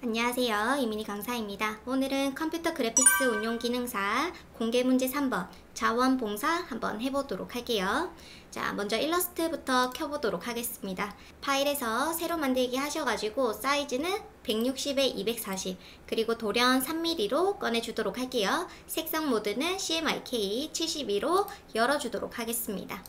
안녕하세요. 이민희 강사입니다. 오늘은 컴퓨터 그래픽스 운용 기능사 공개 문제 3번 자원봉사 한번 해보도록 할게요. 자, 먼저 일러스트부터 켜보도록 하겠습니다. 파일에서 새로 만들기 하셔가지고 사이즈는 160에 240 그리고 돌연 3mm로 꺼내주도록 할게요. 색상 모드는 CMYK 72로 열어주도록 하겠습니다.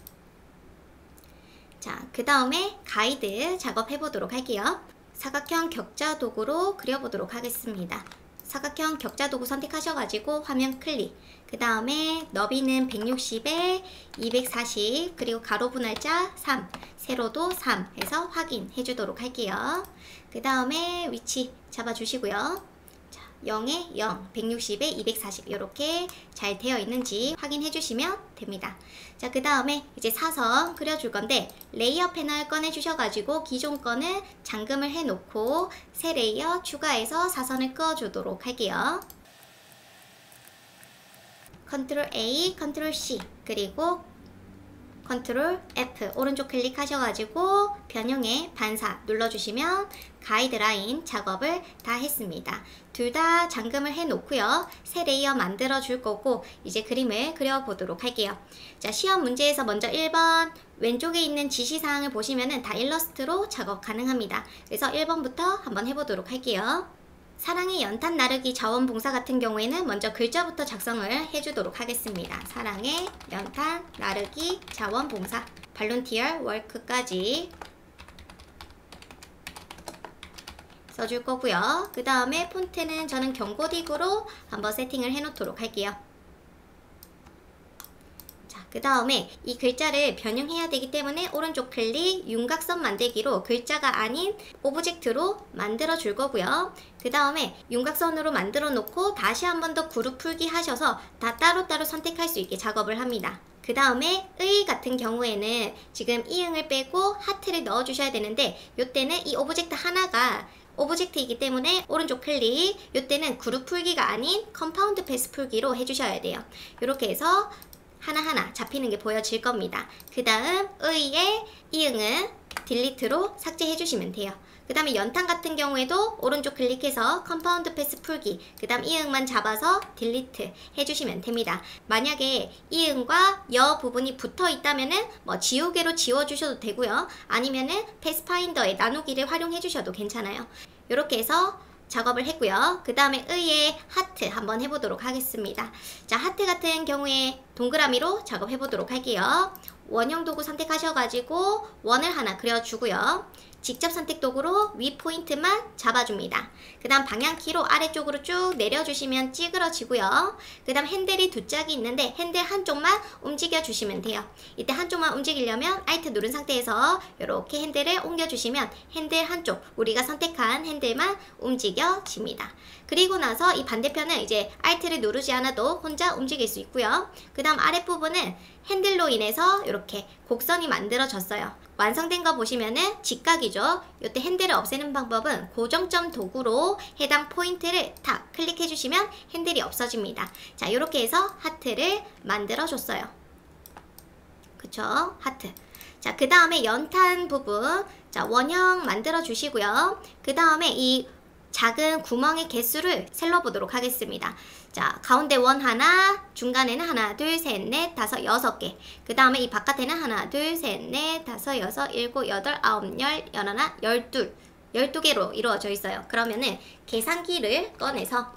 자, 그 다음에 가이드 작업해보도록 할게요. 사각형 격자 도구로 그려보도록 하겠습니다. 사각형 격자 도구 선택하셔가지고 화면 클릭. 그 다음에 너비는 160에 240 그리고 가로 분할자 3 세로도 3 해서 확인해 주도록 할게요. 그 다음에 위치 잡아주시고요. 0에 0, 160에 240 이렇게 잘 되어 있는지 확인해 주시면 됩니다. 자, 그 다음에 이제 사선 그려줄 건데 레이어 패널 꺼내 주셔가지고 기존 거는 잠금을 해 놓고 새 레이어 추가해서 사선을 그어 주도록 할게요. 컨트롤 A, 컨트롤 C 그리고 컨트롤 F 오른쪽 클릭하셔가지고 변형의 반사 눌러주시면 가이드라인 작업을 다 했습니다. 둘 다 잠금을 해 놓고요. 새 레이어 만들어 줄 거고 이제 그림을 그려보도록 할게요. 자, 시험 문제에서 먼저 1번 왼쪽에 있는 지시사항을 보시면은 다 일러스트로 작업 가능합니다. 그래서 1번부터 한번 해보도록 할게요. 사랑의 연탄 나르기 자원봉사 같은 경우에는 먼저 글자부터 작성을 해주도록 하겠습니다. 사랑의 연탄 나르기 자원봉사 발론티얼 워크까지 써줄 거고요. 그 다음에 폰트는 저는 경고딕으로 한번 세팅을 해 놓도록 할게요. 그 다음에 이 글자를 변형해야 되기 때문에 오른쪽 클릭 윤곽선 만들기로 글자가 아닌 오브젝트로 만들어 줄 거고요. 그 다음에 윤곽선으로 만들어 놓고 다시 한 번 더 그룹 풀기 하셔서 다 따로따로 선택할 수 있게 작업을 합니다. 그 다음에 의 같은 경우에는 지금 이응을 빼고 하트를 넣어 주셔야 되는데 이때는 이 오브젝트 하나가 오브젝트이기 때문에 오른쪽 클릭 이때는 그룹 풀기가 아닌 컴파운드 패스 풀기로 해주셔야 돼요. 이렇게 해서 하나하나 잡히는 게 보여질 겁니다. 그 다음 의의 이응은 딜리트로 삭제해 주시면 돼요. 그 다음에 연탄 같은 경우에도 오른쪽 클릭해서 컴파운드 패스 풀기 그 다음 이응만 잡아서 딜리트 해주시면 됩니다. 만약에 이응과 여 부분이 붙어 있다면은 뭐 지우개로 지워주셔도 되고요. 아니면은 패스파인더의 나누기를 활용해 주셔도 괜찮아요. 이렇게 해서 작업을 했고요. 그 다음에 의의 하트 한번 해보도록 하겠습니다. 자, 하트 같은 경우에 동그라미로 작업해 보도록 할게요. 원형 도구 선택하셔가지고 원을 하나 그려주고요. 직접 선택 도구로 위 포인트만 잡아줍니다. 그 다음 방향키로 아래쪽으로 쭉 내려주시면 찌그러지고요. 그 다음 핸들이 두 짝이 있는데 핸들 한쪽만 움직여 주시면 돼요. 이때 한쪽만 움직이려면 Alt 누른 상태에서 이렇게 핸들을 옮겨주시면 핸들 한쪽 우리가 선택한 핸들만 움직여집니다. 그리고 나서 이 반대편은 이제 Alt를 누르지 않아도 혼자 움직일 수 있고요. 그 다음 아랫부분은 핸들로 인해서 이렇게 곡선이 만들어졌어요. 완성된 거 보시면은 직각이죠. 이때 핸들을 없애는 방법은 고정점 도구로 해당 포인트를 탁 클릭해 주시면 핸들이 없어집니다. 자, 이렇게 해서 하트를 만들어 줬어요. 그쵸? 하트. 자, 그 다음에 연탄 부분 자, 원형 만들어 주시고요. 그 다음에 이 작은 구멍의 개수를 셀러 보도록 하겠습니다. 자, 가운데 원 하나, 중간에는 하나, 둘, 셋, 넷, 다섯, 여섯 개. 그 다음에 이 바깥에는 하나, 둘, 셋, 넷, 다섯, 여섯, 일곱, 여덟, 아홉, 열, 열하나, 열둘. 12개로 이루어져 있어요. 그러면은 계산기를 꺼내서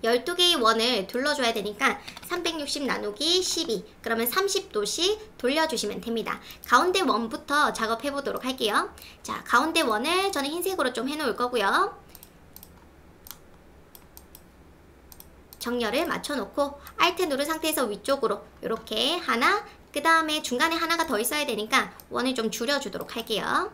12개의 원을 둘러줘야 되니까 360 나누기 12 그러면 30도씩 돌려주시면 됩니다. 가운데 원부터 작업해 보도록 할게요. 자, 가운데 원을 저는 흰색으로 좀 해놓을 거고요. 정렬을 맞춰놓고 Alt 누른 상태에서 위쪽으로 이렇게 하나 그 다음에 중간에 하나가 더 있어야 되니까 원을 좀 줄여주도록 할게요.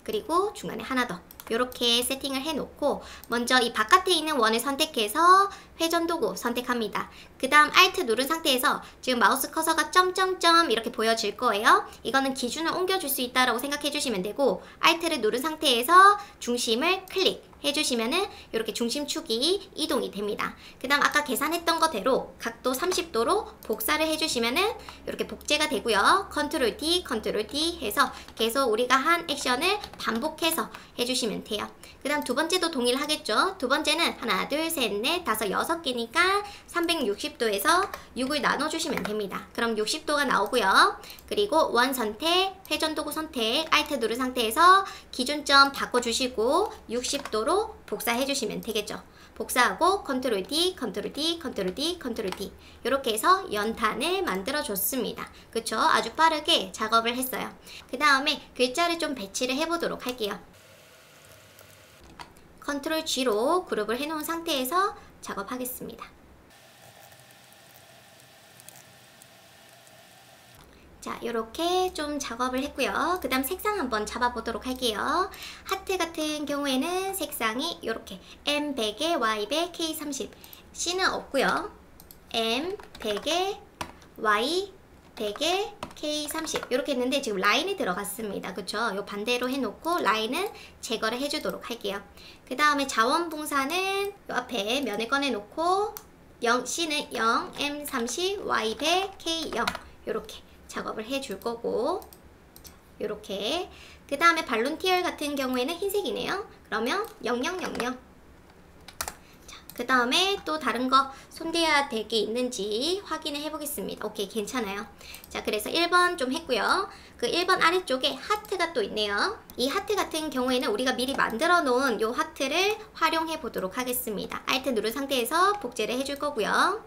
그리고 중간에 하나 더 이렇게 세팅을 해놓고 먼저 이 바깥에 있는 원을 선택해서 회전 도구 선택합니다. 그 다음 Alt 누른 상태에서 지금 마우스 커서가 점점점 이렇게 보여질 거예요. 이거는 기준을 옮겨줄 수 있다라고 생각해 주시면 되고 Alt를 누른 상태에서 중심을 클릭 해주시면은 이렇게 중심축이 이동이 됩니다. 그 다음 아까 계산했던 거대로 각도 30도로 복사를 해주시면은 이렇게 복제가 되고요. 컨트롤 D, 컨트롤 D 해서 계속 우리가 한 액션을 반복해서 해주시면 돼요. 그 다음 두 번째도 동일하겠죠. 두 번째는 하나, 둘, 셋, 넷, 다섯, 6개니까 360도에서 6을 나눠주시면 됩니다. 그럼 60도가 나오고요. 그리고 원 선택, 회전 도구 선택, Alt 누른 상태에서 기준점 바꿔주시고 60도로 복사해 주시면 되겠죠. 복사하고 컨트롤 D, 컨트롤 D, 컨트롤 D, 컨트롤 D 이렇게 해서 연탄을 만들어 줬습니다. 그쵸? 아주 빠르게 작업을 했어요. 그 다음에 글자를 좀 배치를 해보도록 할게요. 컨트롤 G로 그룹을 해놓은 상태에서 작업하겠습니다. 자, 이렇게 좀 작업을 했고요. 그 다음 색상 한번 잡아보도록 할게요. 하트 같은 경우에는 색상이 이렇게 M100에 Y100, K30 C는 없고요. M100에 Y100에 K30 이렇게 했는데 지금 라인이 들어갔습니다. 그쵸? 요 반대로 해놓고 라인은 제거를 해주도록 할게요. 그 다음에 자원봉사는 요 앞에 면을 꺼내놓고 C는 0, M30, Y100, K0 이렇게 작업을 해줄 거고 이렇게 그 다음에 발론티얼 같은 경우에는 흰색이네요. 그러면 0000 그 다음에 또 다른 거 손대야 될 게 있는지 확인을 해보겠습니다. 오케이, 괜찮아요. 자, 그래서 1번 좀 했고요. 그 1번 아래쪽에 하트가 또 있네요. 이 하트 같은 경우에는 우리가 미리 만들어 놓은 요 하트를 활용해 보도록 하겠습니다. Alt 누른 상태에서 복제를 해줄 거고요.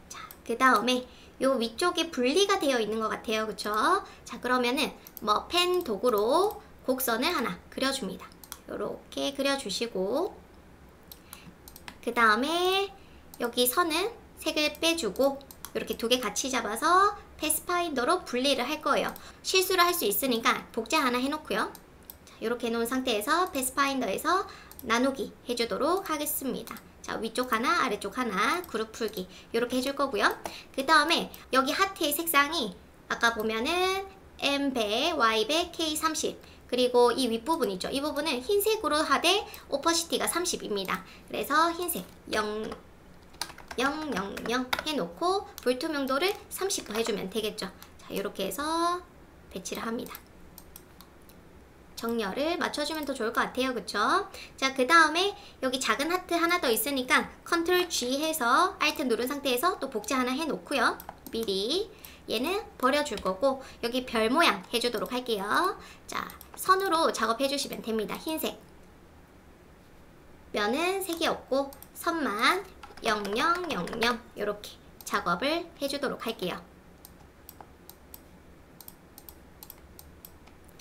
자, 그 다음에 요 위쪽에 분리가 되어 있는 것 같아요. 그쵸? 자, 그러면은 뭐 펜 도구로 곡선을 하나 그려줍니다. 요렇게 그려주시고 그 다음에 여기 선은 색을 빼주고 이렇게 두 개 같이 잡아서 패스파인더로 분리를 할 거예요. 실수를 할 수 있으니까 복제 하나 해놓고요. 자, 이렇게 해놓은 상태에서 패스파인더에서 나누기 해주도록 하겠습니다. 자, 위쪽 하나, 아래쪽 하나, 그룹 풀기 이렇게 해줄 거고요. 그 다음에 여기 하트의 색상이 아까 보면은 M100, Y100, K30 그리고 이 윗부분이죠. 이 부분은 흰색으로 하되 오퍼시티가 30입니다. 그래서 흰색 0, 0, 0, 0 해놓고 불투명도를 30% 해주면 되겠죠. 자, 이렇게 해서 배치를 합니다. 정렬을 맞춰주면 더 좋을 것 같아요. 그쵸? 자, 그 다음에 여기 작은 하트 하나 더 있으니까 컨트롤 G 해서 Alt 누른 상태에서 또 복제 하나 해놓고요. 미리 얘는 버려줄 거고 여기 별 모양 해주도록 할게요. 자, 선으로 작업해주시면 됩니다. 흰색 면은 색이 없고 선만 0000 이렇게 작업을 해주도록 할게요.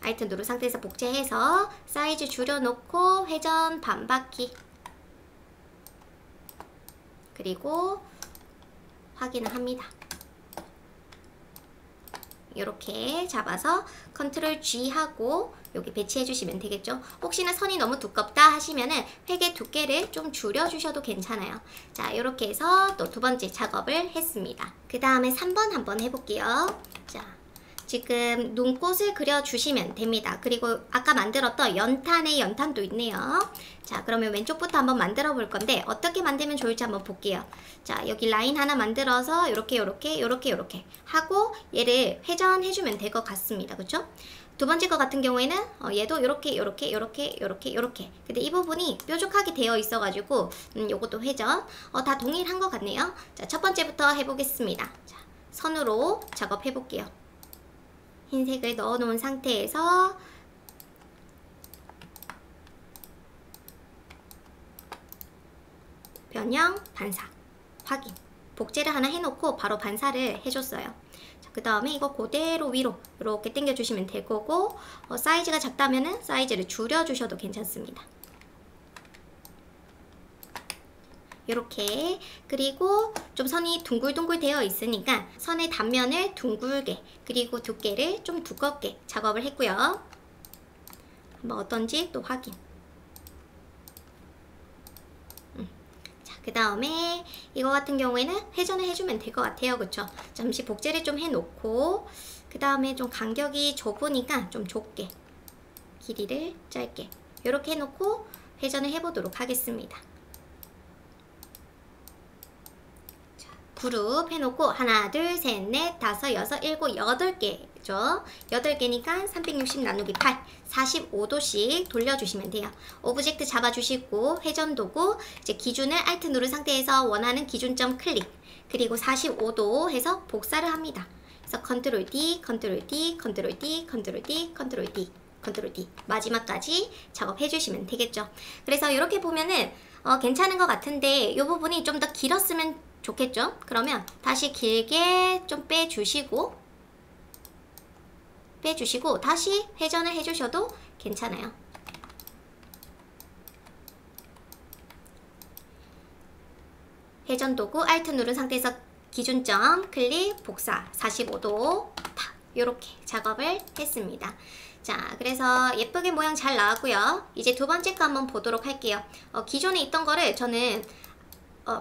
Alt 누른 상태에서 복제해서 사이즈 줄여놓고 회전 반바퀴 그리고 확인을 합니다. 이렇게 잡아서 컨트롤 G 하고 여기 배치해 주시면 되겠죠. 혹시나 선이 너무 두껍다 하시면은 획의 두께를 좀 줄여 주셔도 괜찮아요. 자, 이렇게 해서 또 두 번째 작업을 했습니다. 그 다음에 3번 한번 해볼게요. 자, 지금 눈꽃을 그려주시면 됩니다. 그리고 아까 만들었던 연탄의 연탄도 있네요. 자, 그러면 왼쪽부터 한번 만들어 볼 건데 어떻게 만들면 좋을지 한번 볼게요. 자, 여기 라인 하나 만들어서 요렇게 하고 얘를 회전해주면 될 것 같습니다. 그쵸? 두 번째 거 같은 경우에는 얘도 요렇게 근데 이 부분이 뾰족하게 되어 있어가지고 요것도 회전 다 동일한 것 같네요. 자, 첫 번째부터 해보겠습니다. 자, 선으로 작업해 볼게요. 흰색을 넣어 놓은 상태에서 변형, 반사, 확인 복제를 하나 해놓고 바로 반사를 해줬어요. 그 다음에 이거 그대로 위로 이렇게 당겨주시면 될 거고 사이즈가 작다면은 사이즈를 줄여주셔도 괜찮습니다. 이렇게 그리고 좀 선이 둥글둥글 되어 있으니까 선의 단면을 둥글게 그리고 두께를 좀 두껍게 작업을 했고요. 한번 어떤지 또 확인. 그 다음에 이거 같은 경우에는 회전을 해주면 될 것 같아요. 그쵸? 잠시 복제를 좀 해놓고 그 다음에 좀 간격이 좁으니까 좀 좁게 길이를 짧게 이렇게 해놓고 회전을 해보도록 하겠습니다. 자, 그룹 해놓고 하나, 둘, 셋, 넷, 다섯, 여섯, 일곱, 8개죠. 8개니까 360 나누기 8, 45도씩 돌려주시면 돼요. 오브젝트 잡아주시고 회전 도구 이제 기준을 Alt 누른 상태에서 원하는 기준점 클릭, 그리고 45도 해서 복사를 합니다. 그래서 컨트롤 D, 컨트롤 D, 컨트롤 D, 컨트롤 D, 컨트롤 D, 컨트롤 D 마지막까지 작업해 주시면 되겠죠. 그래서 이렇게 보면은 괜찮은 것 같은데 이 부분이 좀 더 길었으면 좋겠죠. 그러면 다시 길게 좀 빼주시고 다시 회전을 해주셔도 괜찮아요. 회전 도구 Alt 누른 상태에서 기준점 클릭, 복사 45도 탁 이렇게 작업을 했습니다. 자, 그래서 예쁘게 모양 잘 나왔고요. 이제 두 번째 거 한번 보도록 할게요. 기존에 있던 거를 저는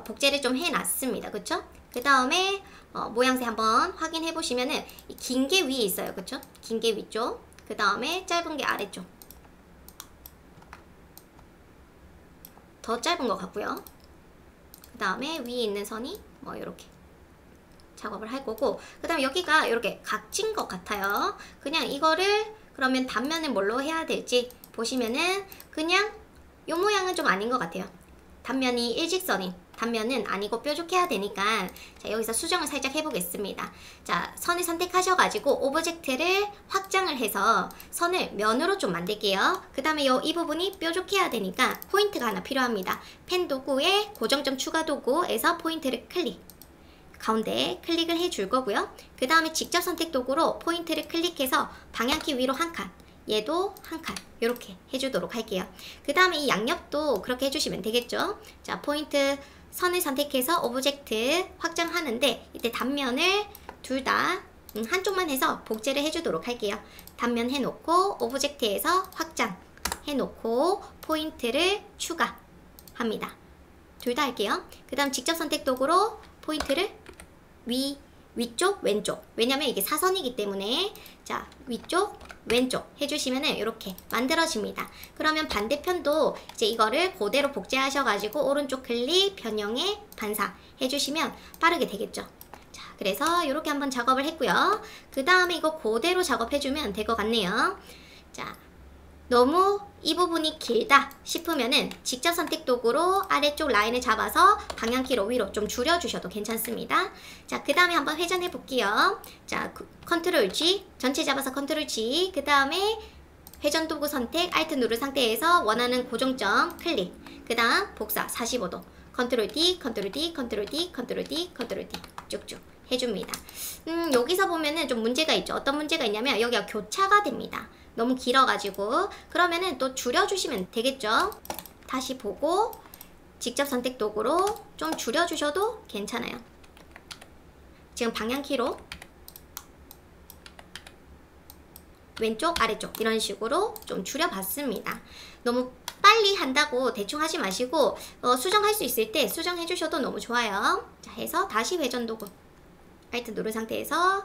복제를 좀 해놨습니다. 그쵸? 그 다음에 모양새 한번 확인해 보시면은 긴 게 위에 있어요. 그쵸? 긴 게 위쪽, 그 다음에 짧은 게 아래쪽. 더 짧은 것 같고요. 그 다음에 위에 있는 선이 뭐 이렇게 작업을 할 거고, 그 다음에 여기가 이렇게 각진 것 같아요. 그냥 이거를 그러면 단면을 뭘로 해야 될지 보시면은 그냥 요 모양은 좀 아닌 것 같아요. 단면이 일직선인 단면은 아니고 뾰족해야 되니까 자, 여기서 수정을 살짝 해보겠습니다. 자, 선을 선택하셔가지고 오브젝트를 확장을 해서 선을 면으로 좀 만들게요. 그 다음에 이 부분이 뾰족해야 되니까 포인트가 하나 필요합니다. 펜 도구에 고정점 추가 도구에서 포인트를 클릭, 가운데 클릭을 해줄 거고요. 그 다음에 직접 선택 도구로 포인트를 클릭해서 방향키 위로 한 칸, 얘도 한 칸 이렇게 해주도록 할게요. 그 다음에 이 양옆도 그렇게 해주시면 되겠죠. 자, 포인트 선을 선택해서 오브젝트 확장하는데 이때 단면을 둘 다 한쪽만 해서 복제를 해주도록 할게요. 단면 해놓고 오브젝트에서 확장 해놓고 포인트를 추가합니다. 둘 다 할게요. 그 다음 직접 선택 도구로 포인트를 위쪽, 왼쪽. 왜냐면 이게 사선이기 때문에 자, 위쪽, 왼쪽 해주시면은 이렇게 만들어집니다. 그러면 반대편도 이제 이거를 그대로 복제하셔가지고 오른쪽 클릭, 변형에 반사 해주시면 빠르게 되겠죠. 자, 그래서 이렇게 한번 작업을 했고요. 그 다음에 이거 그대로 작업해주면 될 것 같네요. 자, 너무 이 부분이 길다 싶으면은 직접 선택 도구로 아래쪽 라인을 잡아서 방향키로 위로 좀 줄여주셔도 괜찮습니다. 자, 그 다음에 한번 회전해 볼게요. 자, 컨트롤 G, 전체 잡아서 컨트롤 G, 그 다음에 회전 도구 선택, Alt 누른 상태에서 원하는 고정점 클릭, 그 다음 복사 45도, 컨트롤 D, 컨트롤 D, 컨트롤 D, 컨트롤 D, 컨트롤 D 쭉쭉 해줍니다. 여기서 보면은 좀 문제가 있죠. 어떤 문제가 있냐면 여기가 교차가 됩니다. 너무 길어가지고 그러면은 또 줄여주시면 되겠죠. 다시 보고 직접 선택 도구로 좀 줄여주셔도 괜찮아요. 지금 방향키로 왼쪽 아래쪽 이런 식으로 좀 줄여봤습니다. 너무 빨리 한다고 대충 하지 마시고 수정할 수 있을 때 수정해 주셔도 너무 좋아요. 자, 해서 다시 회전 도구 Alt 누른 상태에서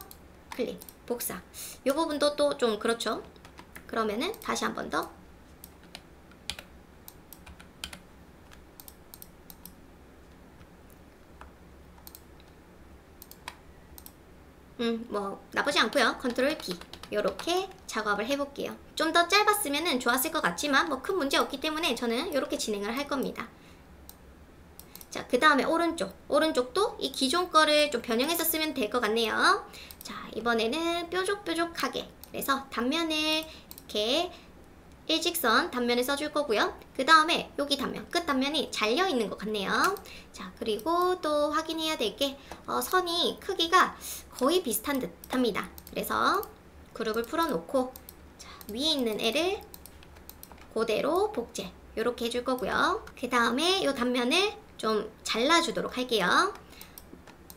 클릭, 복사. 이 부분도 또 좀 그렇죠. 그러면은 다시 한 번 더 뭐 나쁘지 않고요. 컨트롤 B 이렇게 작업을 해볼게요. 좀 더 짧았으면 좋았을 것 같지만 뭐 큰 문제 없기 때문에 저는 이렇게 진행을 할 겁니다. 자, 그 다음에 오른쪽도 이 기존 거를 좀 변형해서 쓰면 될 것 같네요. 자, 이번에는 뾰족뾰족하게 그래서 단면을 이렇게 일직선 단면을 써줄 거고요. 그 다음에 여기 단면, 끝 단면이 잘려 있는 것 같네요. 자, 그리고 또 확인해야 될 게 선이 크기가 거의 비슷한 듯 합니다. 그래서 그룹을 풀어놓고 자, 위에 있는 애를 그대로 복제 이렇게 해줄 거고요. 그 다음에 이 단면을 좀 잘라주도록 할게요.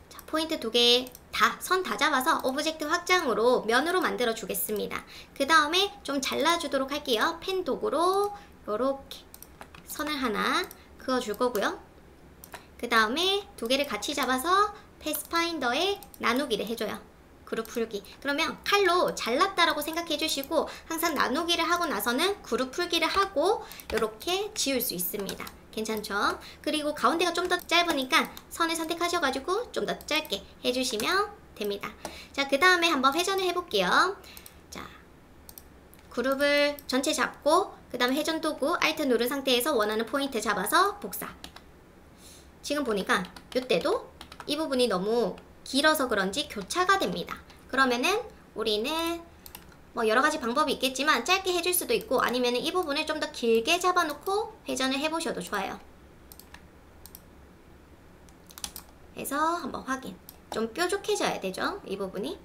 자, 포인트 2개 다 선 다 잡아서 오브젝트 확장으로 면으로 만들어 주겠습니다. 그 다음에 좀 잘라주도록 할게요. 펜 도구로 이렇게 선을 하나 그어 줄 거고요. 그 다음에 두 개를 같이 잡아서 패스파인더에 나누기를 해줘요. 그룹 풀기. 그러면 칼로 잘랐다라고 생각해 주시고 항상 나누기를 하고 나서는 그룹 풀기를 하고 이렇게 지울 수 있습니다. 괜찮죠? 그리고 가운데가 좀 더 짧으니까 선을 선택하셔가지고 좀 더 짧게 해주시면 됩니다. 자, 그 다음에 한번 회전을 해볼게요. 자, 그룹을 전체 잡고 그 다음에 회전 도구 Alt 누른 상태에서 원하는 포인트 잡아서 복사. 지금 보니까 이때도 이 부분이 너무 길어서 그런지 교차가 됩니다. 그러면은 우리는 뭐 여러가지 방법이 있겠지만 짧게 해줄 수도 있고 아니면 이 부분을 좀 더 길게 잡아놓고 회전을 해보셔도 좋아요. 그래서 한번 확인. 좀 뾰족해져야 되죠, 이 부분이.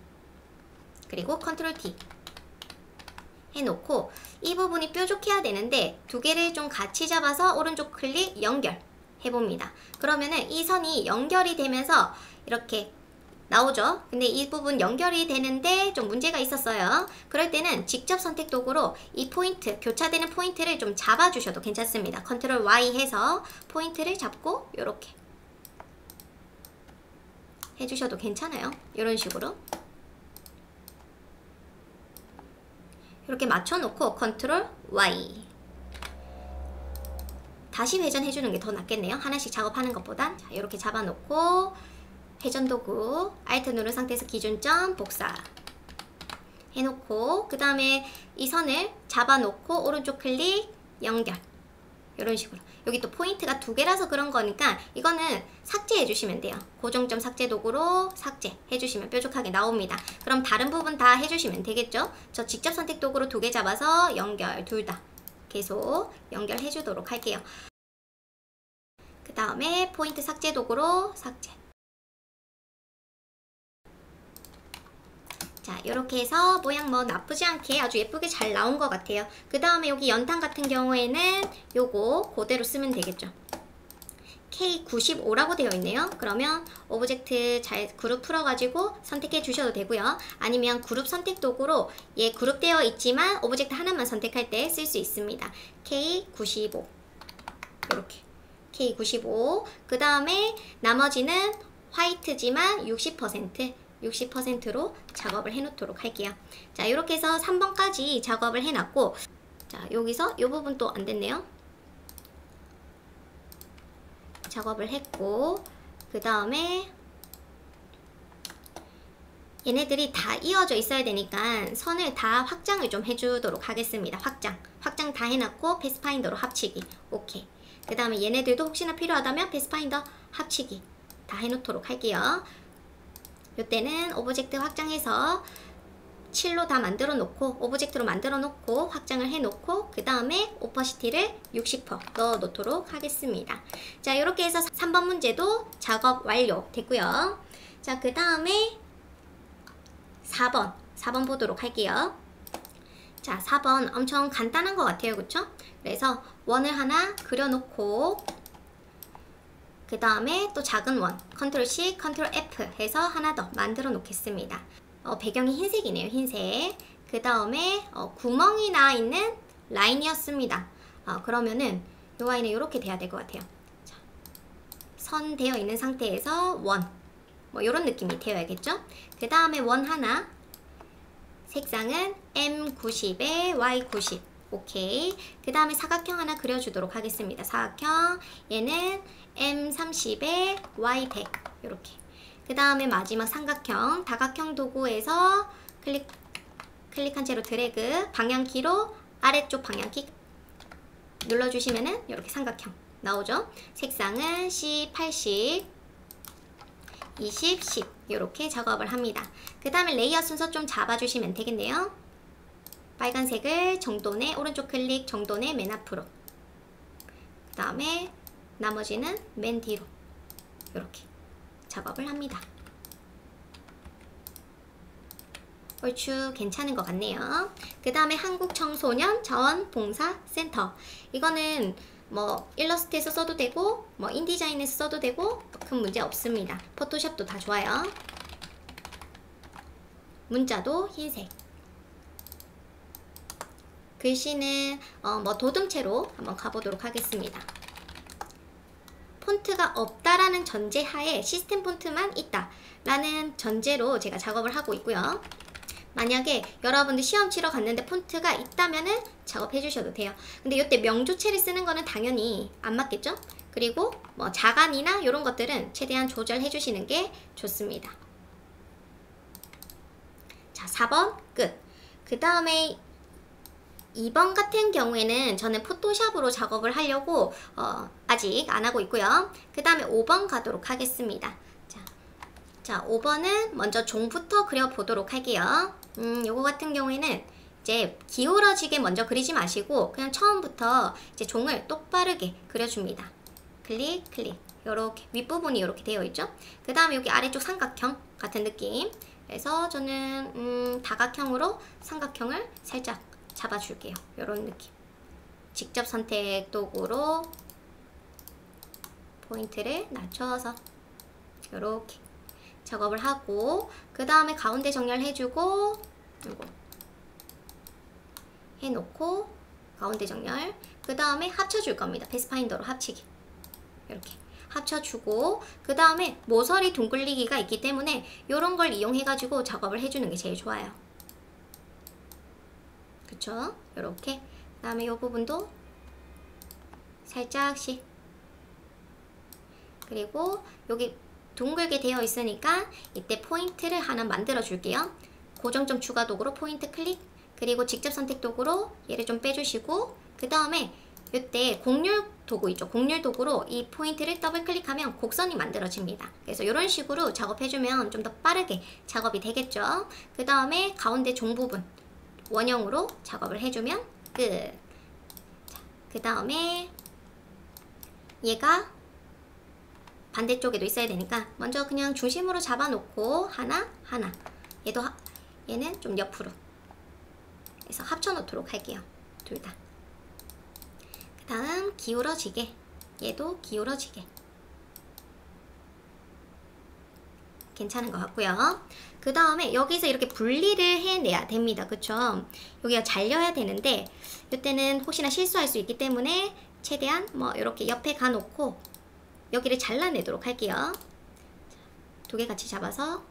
그리고 컨트롤 T 해놓고 이 부분이 뾰족해야 되는데 두 개를 좀 같이 잡아서 오른쪽 클릭 연결 해봅니다. 그러면은 이 선이 연결이 되면서 이렇게 나오죠. 근데 이 부분 연결이 되는데 좀 문제가 있었어요. 그럴 때는 직접 선택 도구로 이 포인트, 교차되는 포인트를 좀 잡아주셔도 괜찮습니다. 컨트롤 Y 해서 포인트를 잡고 이렇게 해주셔도 괜찮아요. 이런 식으로 이렇게 맞춰놓고 컨트롤 Y 다시 회전해주는 게 더 낫겠네요. 하나씩 작업하는 것보단. 자, 이렇게 잡아놓고 회전 도구 Alt 누른 상태에서 기준점 복사 해놓고 그 다음에 이 선을 잡아놓고 오른쪽 클릭 연결 이런 식으로. 여기 또 포인트가 두 개라서 그런 거니까 이거는 삭제해 주시면 돼요. 고정점 삭제 도구로 삭제해 주시면 뾰족하게 나옵니다. 그럼 다른 부분 다 해주시면 되겠죠? 저 직접 선택 도구로 두 개 잡아서 연결 둘 다 계속 연결해 주도록 할게요. 그 다음에 포인트 삭제 도구로 삭제. 자, 이렇게 해서 모양 뭐 나쁘지 않게 아주 예쁘게 잘 나온 것 같아요. 그 다음에 여기 연탄 같은 경우에는 요거 그대로 쓰면 되겠죠. K95라고 되어 있네요. 그러면 오브젝트 잘 그룹 풀어가지고 선택해 주셔도 되고요. 아니면 그룹 선택 도구로 얘 그룹되어 있지만 오브젝트 하나만 선택할 때 쓸 수 있습니다. K95 이렇게 K95 그 다음에 나머지는 화이트지만 60%로 작업을 해놓도록 할게요. 자, 이렇게 해서 3번까지 작업을 해놨고 자, 여기서 이 부분 또 안됐네요. 작업을 했고 그 다음에 얘네들이 다 이어져 있어야 되니까 선을 다 확장을 좀 해주도록 하겠습니다. 확장 다 해놨고 패스파인더로 합치기 오케이. 그 다음에 얘네들도 혹시나 필요하다면 패스파인더 합치기 다 해놓도록 할게요. 이때는 오브젝트 확장해서 7로 다 만들어 놓고 오브젝트로 만들어 놓고 확장을 해 놓고 그 다음에 오퍼시티를 60% 넣어 놓도록 하겠습니다. 자, 이렇게 해서 3번 문제도 작업 완료 됐고요. 자, 그 다음에 4번 보도록 할게요. 자, 4번 엄청 간단한 것 같아요. 그쵸? 그래서 원을 하나 그려 놓고 그 다음에 또 작은 원 컨트롤 C, 컨트롤 F 해서 하나 더 만들어 놓겠습니다. 배경이 흰색이네요. 흰색. 그 다음에 구멍이 나 있는 라인이었습니다. 그러면은 요 아이는 이렇게 돼야 될 것 같아요. 자, 선 되어 있는 상태에서 원 뭐 이런 느낌이 되어야겠죠? 그 다음에 원 하나 색상은 M90에 Y90 오케이. 그 다음에 사각형 하나 그려주도록 하겠습니다. 사각형 얘는 M30에 Y100 이렇게. 그 다음에 마지막 삼각형 다각형 도구에서 클릭한 채로 드래그 방향키로 아래쪽 방향키 눌러주시면은 이렇게 삼각형 나오죠. 색상은 C80 20, 10 이렇게 작업을 합니다. 그 다음에 레이어 순서 좀 잡아주시면 되겠네요. 빨간색을 정돈에 오른쪽 클릭 정돈에 맨 앞으로 그 다음에 나머지는 맨 뒤로 이렇게 작업을 합니다. 얼추 괜찮은 것 같네요. 그 다음에 한국청소년 자원봉사센터 이거는 뭐 일러스트에서 써도 되고 뭐 인디자인에서 써도 되고 큰 문제 없습니다. 포토샵도 다 좋아요. 문자도 흰색. 글씨는 뭐 도듬체로 한번 가보도록 하겠습니다. 폰트가 없다라는 전제하에 시스템 폰트만 있다 라는 전제로 제가 작업을 하고 있고요. 만약에 여러분들 시험 치러 갔는데 폰트가 있다면은 작업해 주셔도 돼요. 근데 이때 명조체를 쓰는 거는 당연히 안 맞겠죠? 그리고 뭐 자간이나 이런 것들은 최대한 조절해 주시는 게 좋습니다. 자, 4번 끝. 그 다음에 2번 같은 경우에는 저는 포토샵으로 작업을 하려고 아직 안 하고 있고요. 그 다음에 5번 가도록 하겠습니다. 자, 5번은 먼저 종부터 그려보도록 할게요. 요거 같은 경우에는 이제 기울어지게 먼저 그리지 마시고 그냥 처음부터 이제 종을 똑바르게 그려줍니다. 클릭, 클릭. 요렇게 윗부분이 이렇게 되어 있죠. 그 다음에 여기 아래쪽 삼각형 같은 느낌. 그래서 저는 다각형으로 삼각형을 살짝 잡아줄게요. 요런 느낌. 직접 선택 도구로 포인트를 낮춰서 요렇게 작업을 하고, 그 다음에 가운데 정렬해주고, 이거 해놓고 가운데 정렬, 그 다음에 합쳐줄 겁니다. 패스파인더로 합치기. 이렇게 합쳐주고, 그 다음에 모서리 둥글리기가 있기 때문에 이런 걸 이용해가지고 작업을 해주는 게 제일 좋아요. 그쵸? 이렇게. 그 다음에 이 부분도 살짝씩. 그리고 여기 둥글게 되어 있으니까 이때 포인트를 하나 만들어 줄게요. 고정점 추가 도구로 포인트 클릭, 그리고 직접 선택 도구로 얘를 좀 빼주시고, 그 다음에 이때 곡률 도구 있죠. 곡률 도구로 이 포인트를 더블 클릭하면 곡선이 만들어집니다. 그래서 이런 식으로 작업해주면 좀 더 빠르게 작업이 되겠죠. 그 다음에 가운데 종 부분 원형으로 작업을 해주면 끝. 그 다음에 얘가 반대쪽에도 있어야 되니까 먼저 그냥 중심으로 잡아놓고 하나 얘는 좀 옆으로 해서 합쳐 놓도록 할게요. 둘 다. 그 다음 기울어지게, 얘도 기울어지게. 괜찮은 것 같고요. 그 다음에 여기서 이렇게 분리를 해내야 됩니다. 그쵸? 여기가 잘려야 되는데 이때는 혹시나 실수할 수 있기 때문에 최대한 뭐 이렇게 옆에 가놓고 여기를 잘라내도록 할게요. 두 개 같이 잡아서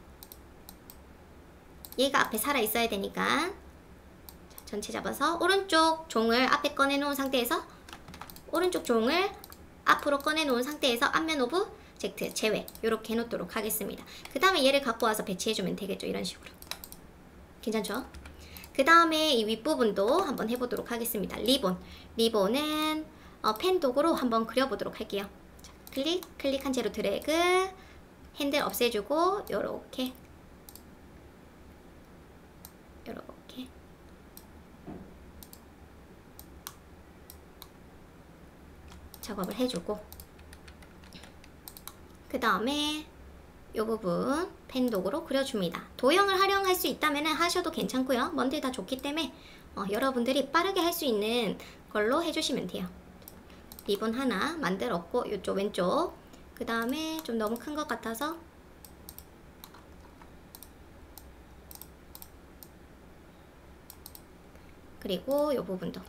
얘가 앞에 살아 있어야 되니까 전체 잡아서 오른쪽 종을 앞에 꺼내 놓은 상태에서 오른쪽 종을 앞으로 꺼내 놓은 상태에서 앞면 오브젝트 제외 이렇게 해놓도록 하겠습니다. 그 다음에 얘를 갖고 와서 배치해주면 되겠죠. 이런 식으로. 괜찮죠? 그 다음에 이 윗부분도 한번 해보도록 하겠습니다. 리본은 펜 도구로 한번 그려보도록 할게요. 자, 클릭한 채로 드래그, 핸들 없애주고 요렇게 작업을 해주고, 그 다음에 이 부분 펜 도구로 그려줍니다. 도형을 활용할 수 있다면 하셔도 괜찮고요. 뭔들 다 좋기 때문에 여러분들이 빠르게 할 수 있는 걸로 해주시면 돼요. 리본 하나 만들었고, 이쪽 왼쪽, 그 다음에 좀 너무 큰 것 같아서 그리고 이 부분도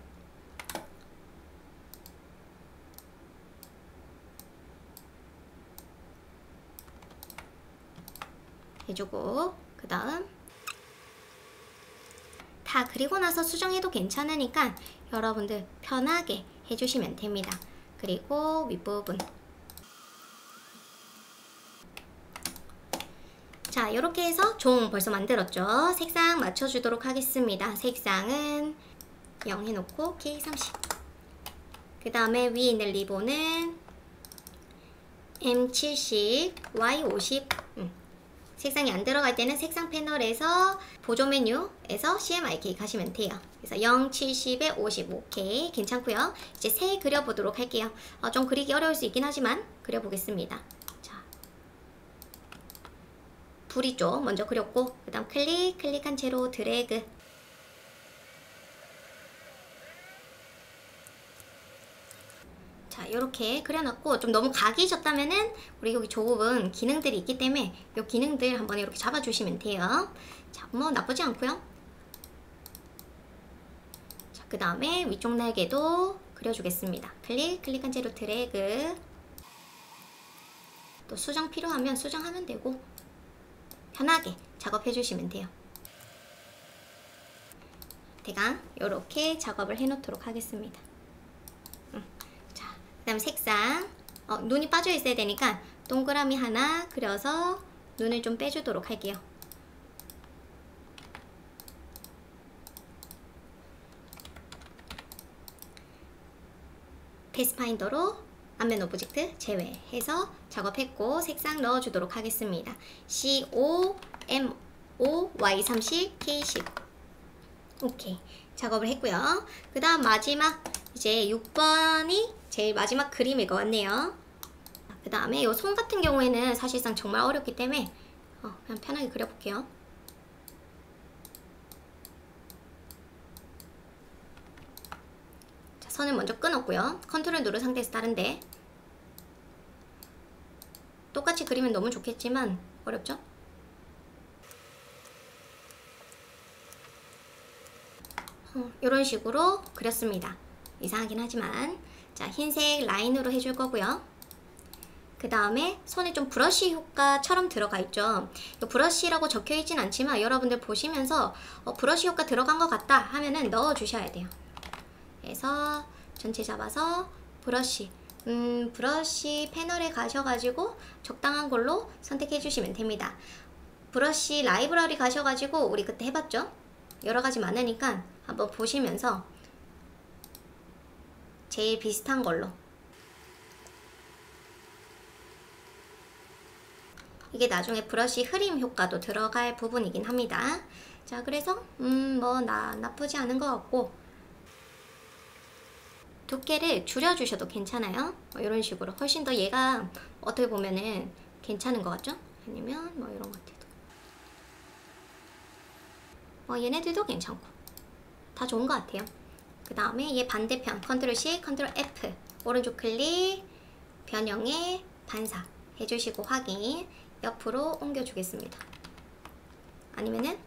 해주고, 그 다음 다 그리고 나서 수정해도 괜찮으니까 여러분들 편하게 해주시면 됩니다. 그리고 윗부분, 자, 이렇게 해서 종 벌써 만들었죠. 색상 맞춰주도록 하겠습니다. 색상은 0 해놓고 K30. 그 다음에 위에 있는 리본은 M70, Y50. 색상이 안 들어갈 때는 색상 패널에서 보조 메뉴에서 CMYK 가시면 돼요. 그래서 0, 70에 50, 오케이. 괜찮고요. 이제 새 그려보도록 할게요. 좀 그리기 어려울 수 있긴 하지만 그려보겠습니다. 자, 부리 쪽 먼저 그렸고, 그 다음 클릭한 채로 드래그. 자, 이렇게 그려놨고, 좀 너무 각이 졌다면은 우리 여기 좁은 기능들이 있기 때문에 이 기능들 한번 이렇게 잡아주시면 돼요. 자, 뭐 나쁘지 않고요. 자, 그 다음에 위쪽 날개도 그려주겠습니다. 클릭한 채로 드래그. 또 수정 필요하면 수정하면 되고 편하게 작업해 주시면 돼요. 대강 이렇게 작업을 해 놓도록 하겠습니다. 자, 그 다음 색상 눈이 빠져 있어야 되니까 동그라미 하나 그려서 눈을 좀 빼주도록 할게요. 패스파인더로 앞면 오브젝트 제외해서 작업했고 색상 넣어주도록 하겠습니다. COMOY30K10 오케이 작업을 했고요. 그 다음 마지막 이제 6번이 제일 마지막 그림일 것 같네요. 그 다음에 이 손 같은 경우에는 사실상 정말 어렵기 때문에 그냥 편하게 그려볼게요. 자, 선을 먼저 끊었고요. 컨트롤 누른 상태에서 다른데 똑같이 그리면 너무 좋겠지만 어렵죠? 이런 식으로 그렸습니다. 이상하긴 하지만 자 흰색 라인으로 해줄 거고요. 그 다음에 손에 좀 브러쉬 효과처럼 들어가 있죠. 브러쉬라고 적혀 있진 않지만 여러분들 보시면서 브러쉬 효과 들어간 것 같다 하면은 넣어 주셔야 돼요. 그래서 전체 잡아서 브러쉬 브러쉬 패널에 가셔가지고 적당한 걸로 선택해 주시면 됩니다. 브러쉬 라이브러리 가셔가지고 우리 그때 해봤죠? 여러가지 많으니까 한번 보시면서 제일 비슷한 걸로 이게 나중에 브러쉬 흐림 효과도 들어갈 부분이긴 합니다. 자 그래서 뭐 나쁘지 않은 것 같고 두께를 줄여주셔도 괜찮아요. 이런 식으로 훨씬 더 얘가 어떻게 보면은 괜찮은 것 같죠? 아니면 뭐 이런 것들도 얘네들도 괜찮고 다 좋은 것 같아요. 그 다음에 얘 반대편 컨트롤 C, 컨트롤 F 오른쪽 클릭 변형에 반사 해주시고 확인 옆으로 옮겨주겠습니다. 아니면은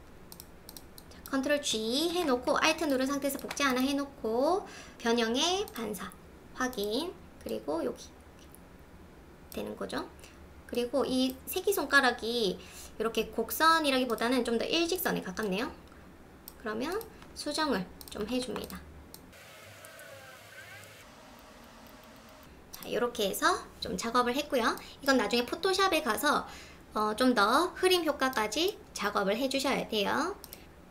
컨트롤 G 해놓고 Alt 누른 상태에서 복제 하나 해놓고 변형에 반사 확인 그리고 여기 되는 거죠. 그리고 이 새끼손가락이 이렇게 곡선이라기보다는 좀 더 일직선에 가깝네요. 그러면 수정을 좀 해줍니다. 자, 이렇게 해서 좀 작업을 했고요. 이건 나중에 포토샵에 가서 좀 더 흐림 효과까지 작업을 해주셔야 돼요.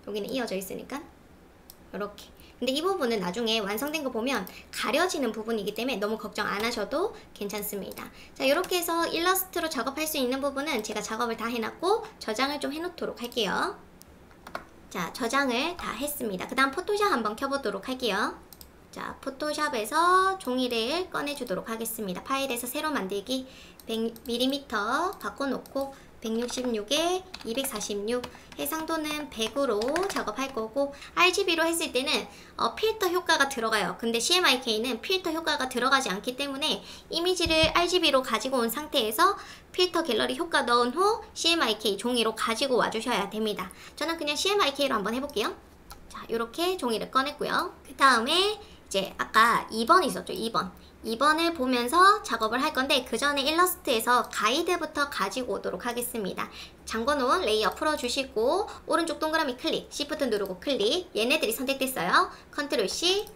여기는 이어져 있으니까 이렇게. 근데 이 부분은 나중에 완성된 거 보면 가려지는 부분이기 때문에 너무 걱정 안 하셔도 괜찮습니다. 자, 이렇게 해서 일러스트로 작업할 수 있는 부분은 제가 작업을 다 해놨고 저장을 좀 해놓도록 할게요. 자, 저장을 다 했습니다. 그 다음 포토샵 한번 켜보도록 할게요. 자, 포토샵에서 종이를 꺼내주도록 하겠습니다. 파일에서 새로 만들기 100mm 바꿔놓고 166에 246 해상도는 100으로 작업할 거고 RGB로 했을 때는 필터 효과가 들어가요. 근데 CMYK는 필터 효과가 들어가지 않기 때문에 이미지를 RGB로 가지고 온 상태에서 필터 갤러리 효과 넣은 후 CMYK 종이로 가지고 와주셔야 됩니다. 저는 그냥 CMYK로 한번 해볼게요. 자, 이렇게 종이를 꺼냈고요. 그 다음에 이제 아까 2번 있었죠. 2번을 보면서 작업을 할 건데 그 전에 일러스트에서 가이드부터 가지고 오도록 하겠습니다. 잠궈놓은 레이어 풀어주시고 오른쪽 동그라미 클릭, Shift 누르고 클릭, 얘네들이 선택됐어요. 컨트롤 C,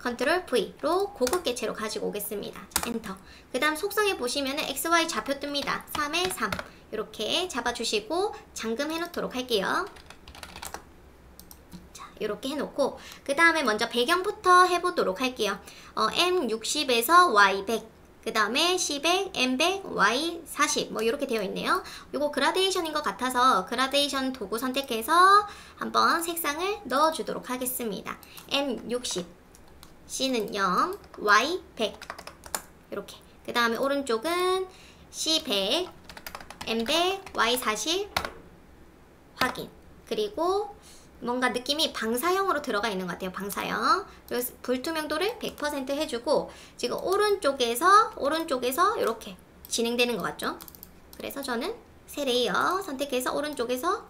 컨트롤 V로 고급 개체로 가지고 오겠습니다. 자, 엔터. 그 다음 속성에 보시면은 XY 좌표 뜹니다. 3에 3 이렇게 잡아주시고 잠금 해놓도록 할게요. 이렇게 해놓고 그 다음에 먼저 배경부터 해보도록 할게요. M60에서 Y100 그 다음에 C100, M100, Y40 뭐 이렇게 되어 있네요. 요거 그라데이션인 것 같아서 그라데이션 도구 선택해서 한번 색상을 넣어주도록 하겠습니다. M60 C는 0, Y100 이렇게. 그 다음에 오른쪽은 C100, M100, Y40 확인. 그리고 뭔가 느낌이 방사형으로 들어가 있는 것 같아요. 방사형. 그래서 불투명도를 100% 해주고 지금 오른쪽에서 이렇게 진행되는 것 같죠? 그래서 저는 새 레이어 선택해서 오른쪽에서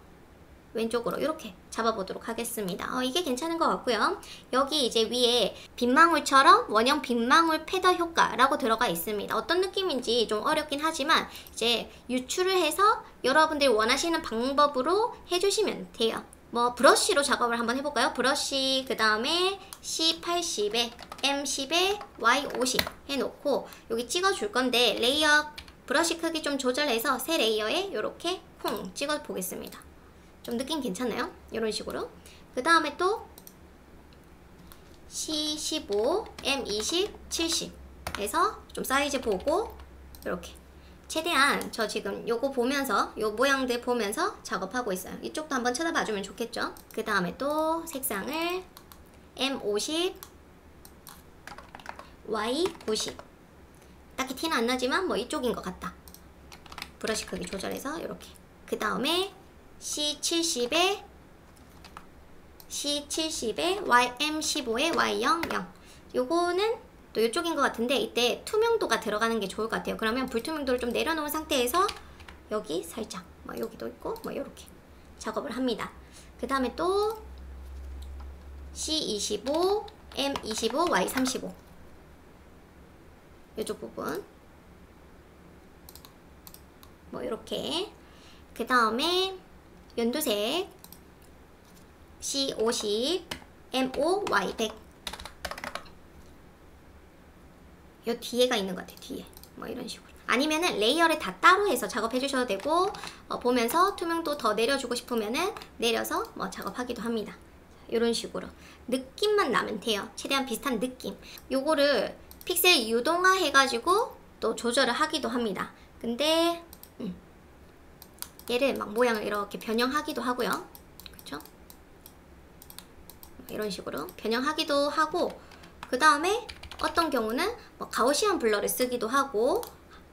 왼쪽으로 이렇게 잡아보도록 하겠습니다. 이게 괜찮은 것 같고요. 여기 이제 위에 빗망울처럼 원형 빗망울 패더 효과라고 들어가 있습니다. 어떤 느낌인지 좀 어렵긴 하지만 이제 유출을 해서 여러분들이 원하시는 방법으로 해주시면 돼요. 뭐 브러쉬로 작업을 한번 해볼까요? 브러쉬 그 다음에 C80에 M10에 Y50 해놓고 여기 찍어줄 건데 레이어 브러쉬 크기 좀 조절해서 세 레이어에 이렇게 콩 찍어 보겠습니다. 좀 느낌 괜찮나요? 이런 식으로. 그 다음에 또 C15, M20, 70 해서 좀 사이즈 보고 이렇게 최대한 저 지금 요거 보면서 요 모양들 보면서 작업하고 있어요. 이쪽도 한번 쳐다봐주면 좋겠죠? 그 다음에 또 색상을 M50, Y90 딱히 티는 안 나지만 뭐 이쪽인 것 같다. 브러쉬 크기 조절해서 이렇게. 그 다음에 C70에 M15에 Y00 요거는 또 이쪽인 것 같은데 이때 투명도가 들어가는 게 좋을 것 같아요. 그러면 불투명도를 좀 내려놓은 상태에서 여기 살짝 뭐 여기도 있고 뭐 이렇게 작업을 합니다. 그 다음에 또 C25, M25, Y35 이쪽 부분 뭐 이렇게. 그 다음에 연두색 C50, M5, Y100 요 뒤에가 있는 것 같아요. 뒤에 뭐 이런 식으로. 아니면은 레이어를 다 따로 해서 작업해 주셔도 되고 보면서 투명도 더 내려주고 싶으면은 내려서 뭐 작업하기도 합니다. 이런 식으로 느낌만 나면 돼요. 최대한 비슷한 느낌. 요거를 픽셀 유동화 해가지고 또 조절을 하기도 합니다. 근데 얘를 막 모양을 이렇게 변형하기도 하고요. 그렇죠? 이런 식으로 변형하기도 하고 그 다음에 어떤 경우는 뭐 가우시안 블러를 쓰기도 하고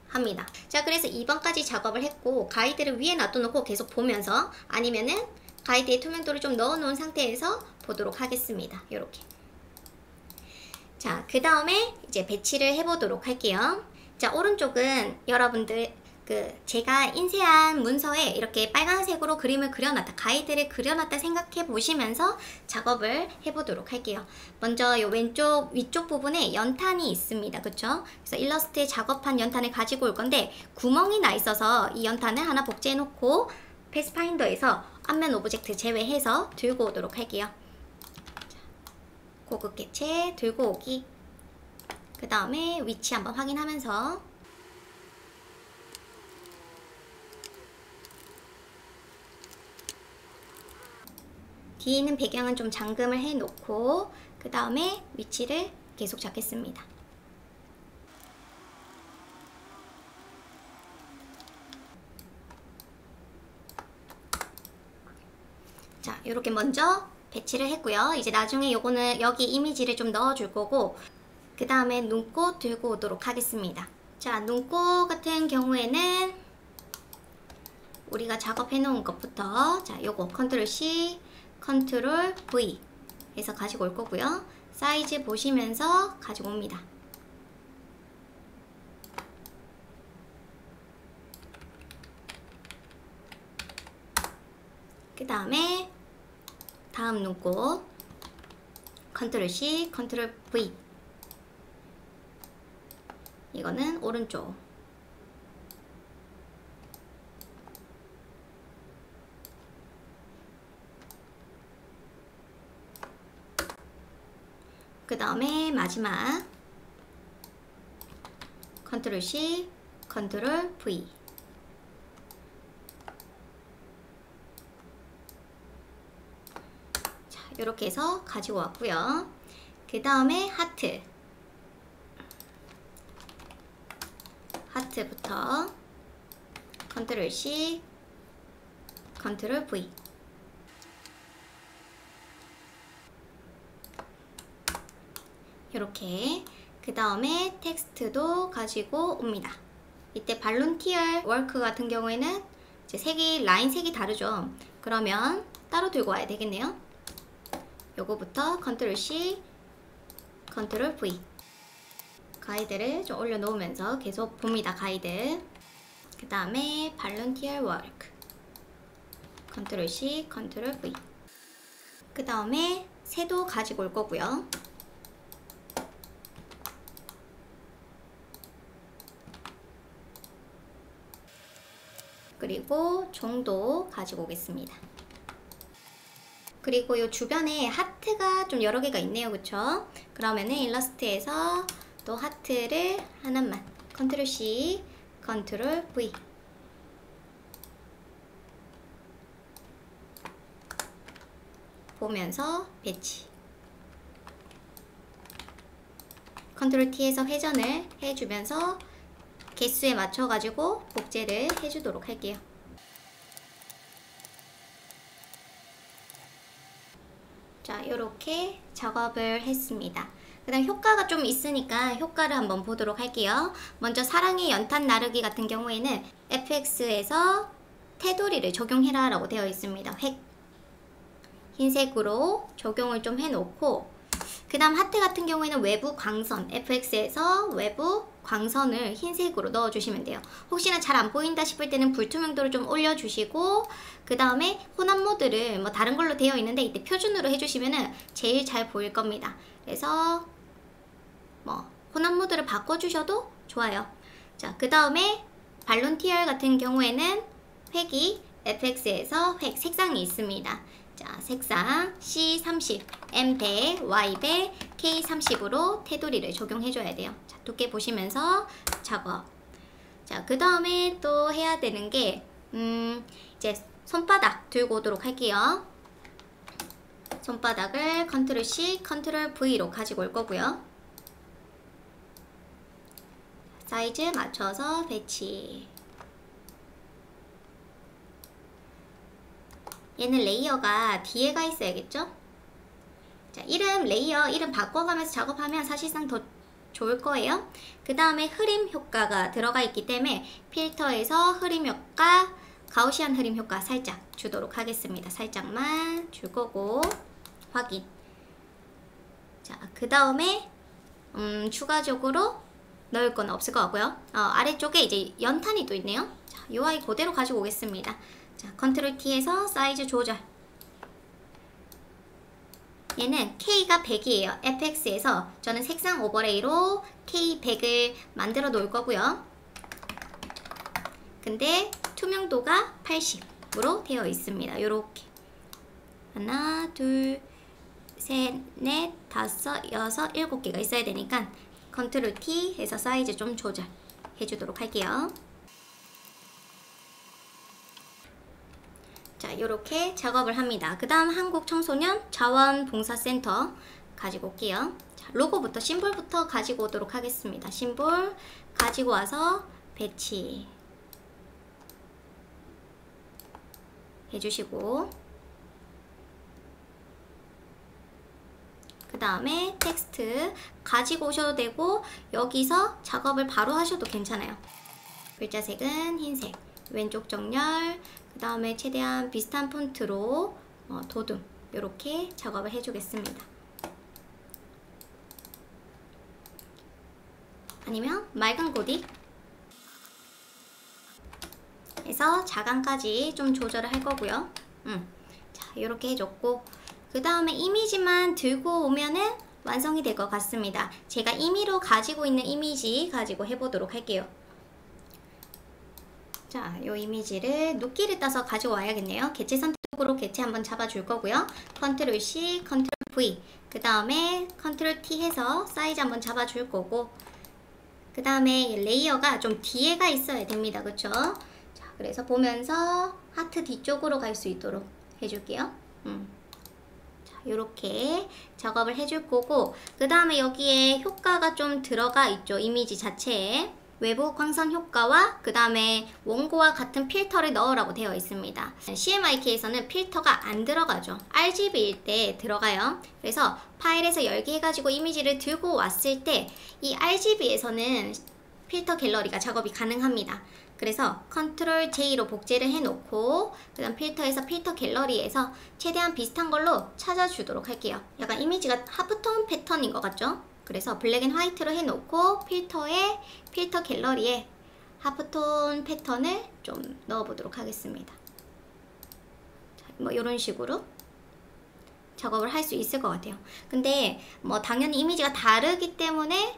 합니다. 자, 그래서 2번까지 작업을 했고 가이드를 위에 놔둬놓고 계속 보면서 아니면은 가이드에 투명도를 좀 넣어놓은 상태에서 보도록 하겠습니다. 이렇게. 자, 그 다음에 이제 배치를 해보도록 할게요. 자, 오른쪽은 여러분들 제가 인쇄한 문서에 이렇게 빨간색으로 그림을 그려놨다, 가이드를 그려놨다 생각해 보시면서 작업을 해보도록 할게요. 먼저 이 왼쪽 위쪽 부분에 연탄이 있습니다. 그쵸? 그래서 일러스트에 작업한 연탄을 가지고 올 건데 구멍이 나 있어서 이 연탄을 하나 복제해 놓고 패스파인더에서 앞면 오브젝트 제외해서 들고 오도록 할게요. 고급 개체 들고 오기. 그 다음에 위치 한번 확인하면서 뒤에 있는 배경은 좀 잠금을 해 놓고 그 다음에 위치를 계속 잡겠습니다. 자, 이렇게 먼저 배치를 했고요. 이제 나중에 요거는 여기 이미지를 좀 넣어줄 거고 그 다음에 눈꽃 들고 오도록 하겠습니다. 자, 눈꽃 같은 경우에는 우리가 작업해 놓은 것부터 자, 요거 컨트롤 C, 컨트롤 V 해서 가지고 올 거고요. 사이즈 보시면서 가지고 옵니다. 그 다음에 다음 눈꽃 컨트롤 C, 컨트롤 V. 이거는 오른쪽. 그 다음에 마지막 컨트롤 C, 컨트롤 V. 자, 이렇게 해서 가지고 왔고요. 그 다음에 하트부터 컨트롤 C, 컨트롤 V. 이렇게. 그 다음에 텍스트도 가지고 옵니다. 이때 발룬티얼 워크 같은 경우에는 이제 라인 색이 다르죠. 그러면 따로 들고 와야 되겠네요. 요거부터 컨트롤 C, 컨트롤 V. 가이드를 좀 올려놓으면서 계속 봅니다. 가이드. 그 다음에 발룬티얼 워크, 컨트롤 C, 컨트롤 V. 그 다음에 새도 가지고 올 거고요. 그리고 종도 가지고 오겠습니다. 그리고 이 주변에 하트가 좀 여러 개가 있네요. 그쵸? 그러면은 일러스트에서 또 하트를 하나만 컨트롤 C, 컨트롤 V. 보면서 배치. 컨트롤 T에서 회전을 해주면서 개수에 맞춰가지고 복제를 해주도록 할게요. 자, 이렇게 작업을 했습니다. 그 다음 효과가 좀 있으니까 효과를 한번 보도록 할게요. 먼저 사랑의 연탄 나르기 같은 경우에는 FX에서 테두리를 적용해라 라고 되어 있습니다. 흰색으로 적용을 좀 해놓고, 그 다음 하트 같은 경우에는 외부 광선, FX에서 외부 광선을 흰색으로 넣어주시면 돼요. 혹시나 잘 안 보인다 싶을 때는 불투명도를 좀 올려주시고, 그 다음에 혼합 모드를 뭐 다른 걸로 되어 있는데 이때 표준으로 해주시면은 제일 잘 보일 겁니다. 그래서 뭐 혼합 모드를 바꿔주셔도 좋아요. 자, 그 다음에 발론 TR 같은 경우에는 획이 FX에서 획 색상이 있습니다. 자, 색상 C30, M100, Y100, K30으로 테두리를 적용해줘야 돼요. 자, 두께 보시면서 작업. 자, 그 다음에 또 해야 되는 게 이제 손바닥 들고 오도록 할게요. 손바닥을 컨트롤 C, 컨트롤 V로 가지고 올 거고요. 사이즈 맞춰서 배치. 얘는 레이어가 뒤에 가 있어야겠죠? 자, 레이어 이름 바꿔가면서 작업하면 사실상 더 좋을 거예요. 그 다음에 흐림 효과가 들어가 있기 때문에 필터에서 흐림 효과, 가우시안 흐림 효과 살짝 주도록 하겠습니다. 살짝만 줄 거고, 확인. 자, 그 다음에 추가적으로 넣을 건 없을 것 같고요. 아래쪽에 이제 연탄이 또 있네요. 자, 이 아이 그대로 가지고 오겠습니다. 자, 컨트롤 T에서 사이즈 조절. 얘는 K가 100이에요. FX에서 저는 색상 오버레이로 K100을 만들어 놓을 거고요. 근데 투명도가 80으로 되어 있습니다. 요렇게 하나, 둘, 셋, 넷, 다섯, 여섯, 일곱 개가 있어야 되니까 컨트롤 T 해서 사이즈 좀 조절 해주도록 할게요. 자, 이렇게 작업을 합니다. 그 다음 한국청소년 자원봉사센터 가지고 올게요. 자, 로고부터, 심볼부터 가지고 오도록 하겠습니다. 심볼 가지고 와서 배치 해주시고, 그 다음에 텍스트 가지고 오셔도 되고 여기서 작업을 바로 하셔도 괜찮아요. 글자색은 흰색, 왼쪽 정렬, 그 다음에 최대한 비슷한 폰트로 도둠 이렇게 작업을 해주겠습니다. 아니면 맑은 고딕 해서 자강까지 좀 조절을 할 거고요. 자, 이렇게 해줬고, 그 다음에 이미지만 들고 오면은 완성이 될 것 같습니다. 제가 임의로 가지고 있는 이미지 가지고 해보도록 할게요. 자, 이 이미지를 눕기를 따서 가지고 와야겠네요. 개체 선택으로 개체 한번 잡아줄 거고요. 컨트롤 C, 컨트롤 V, 그 다음에 컨트롤 T 해서 사이즈 한번 잡아줄 거고, 그 다음에 레이어가 좀 뒤에 가 있어야 됩니다. 그쵸? 자, 그래서 보면서 하트 뒤쪽으로 갈 수 있도록 해줄게요. 자, 요렇게 작업을 해줄 거고, 그 다음에 여기에 효과가 좀 들어가 있죠. 이미지 자체에. 외부 광선 효과와 그 다음에 원고와 같은 필터를 넣으라고 되어 있습니다. CMYK에서는 필터가 안 들어가죠. RGB일 때 들어가요. 그래서 파일에서 열기 해가지고 이미지를 들고 왔을 때 이 RGB에서는 필터 갤러리가 작업이 가능합니다. 그래서 컨트롤 J로 복제를 해놓고 그 다음 필터에서 필터 갤러리에서 최대한 비슷한 걸로 찾아주도록 할게요. 약간 이미지가 하프톤 패턴인 것 같죠? 그래서 블랙 앤 화이트로 해놓고 필터 갤러리에 하프톤 패턴을 좀 넣어보도록 하겠습니다. 뭐 이런 식으로 작업을 할 수 있을 것 같아요. 근데 뭐 당연히 이미지가 다르기 때문에